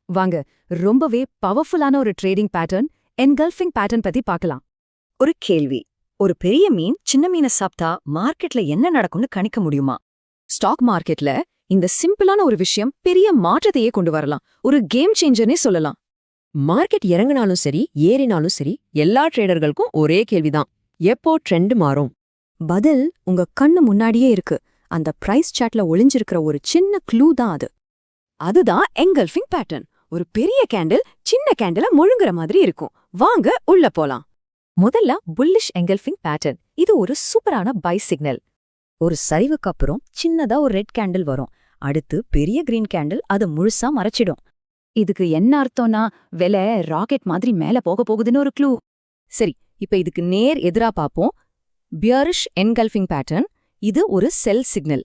வாங்க ரொம்பவே பவர்ஃபுல்லான ஒரு ட்ரேடிங் பேட்டர்ன் என்கல்ஃபிங் பேட்டர்ன் பத்தி பார்க்கலாம். ஒரு கேள்வி. ஒரு பெரிய மீன் சின்ன மீனை சாப்பிட்டா மார்க்கெட்ல என்ன நடக்கும்னு கணிக்க முடியுமா? ஸ்டாக் மார்க்கெட்ல இந்த சிம்பிளான ஒரு விஷயம் பெரிய மாற்றத்தையே கொண்டு வரலாம். ஒரு கேம் சேஞ்சர்னே சொல்லலாம். மார்க்கெட் இறங்கினாலும் சரி ஏறினாலும் சரி எல்லா ட்ரேடர்களுக்கும் ஒரே கேள்விதான், எப்போ ட்ரெண்ட் மாறும்? பதில் உங்க கண்ணு முன்னாடியே இருக்கு. அந்த பிரைஸ் சார்ட்ல ஒளிஞ்சிருக்கிற ஒரு சின்ன க்ளூ தான் அது. அதுதான் என்கல்ஃபிங் பேட்டர்ன். ஒரு பெரிய கேண்டில் சின்ன கேண்டில முழுங்குற மாதிரி இருக்கும். வாங்க உள்ள போலாம். முதல்ல புல்லிஷ் என்கல்ஃபிங் பேட்டர்ன். இது ஒரு சூப்பரான பை சிக்னல். ஒரு சரிவுக்கு அப்புறம் சின்னதா ஒரு ரெட் கேண்டில் வரும். அடுத்து பெரிய கிரீன் கேண்டில் அது முழுசா மறைச்சிடும். இதுக்கு என்ன அர்த்தம்னா விலை ராக்கெட் மாதிரி மேல போக போகுதுன்னு ஒரு க்ளூ. சரி, இப்ப இதுக்கு நேர் எதிரா பாப்போம். Bearish engulfing pattern. இது ஒரு செல் சிக்னல்.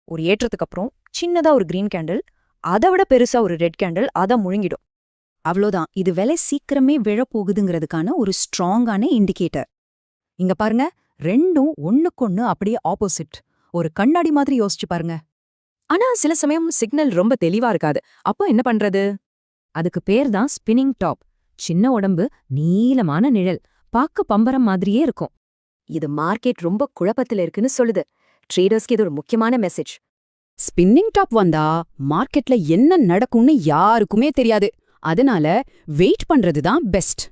ஒரு ஏற்றத்துக்கு அப்புறம் சின்னதா ஒரு கிரீன் கேண்டில், அதை விட பெருசா ஒரு ரெட் கேண்டில் அதை முழுங்கிடும். அவ்வளோதான், இது விலை சீக்கிரமே விழப்போகுதுங்கிறதுக்கான ஒரு ஸ்ட்ராங்கான இண்டிகேட்டர். இங்க பாருங்க, ரெண்டும் ஒண்ணுக்கொண்ணு அப்படியே ஆப்போசிட். ஒரு கண்ணாடி மாதிரி யோசிச்சு பாருங்க. ஆனா சில சமயம் சிக்னல் ரொம்ப தெளிவா இருக்காது. அப்போ என்ன பண்றது? அதுக்கு பேர் தான் ஸ்பின்னிங் டாப். சின்ன உடம்பு, நீளமான நிழல், பார்க்க பம்பரம் மாதிரியே இருக்கும். இது மார்க்கெட் ரொம்ப குழப்பத்துல இருக்குன்னு சொல்லுது. ட்ரேடர்ஸ்க்கு இது ஒரு முக்கியமான மெசேஜ். ஸ்பின்னிங் டாப் வந்தா மார்க்கெட்ல என்ன நடக்கும்னு யாருக்குமே தெரியாது. அதனால வெயிட் பண்றதுதான் பெஸ்ட்.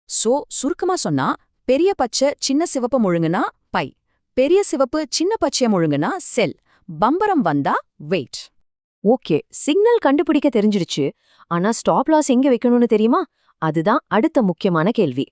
சோ சுருக்கமா சொன்னா, பெரிய பச்சை சின்ன சிவப்பு முழுங்குனா பை, பெரிய சிவப்பு சின்ன பச்சைய முழுங்குனா செல், பம்பரம் வந்தா வெயிட். ஓகே, சிக்னல் கண்டுபிடிக்க தெரிஞ்சிடுச்சு. ஆனா ஸ்டாப் லாஸ் எங்க வைக்கணும்னு தெரியுமா? அதுதான் அடுத்த முக்கியமான கேள்வி.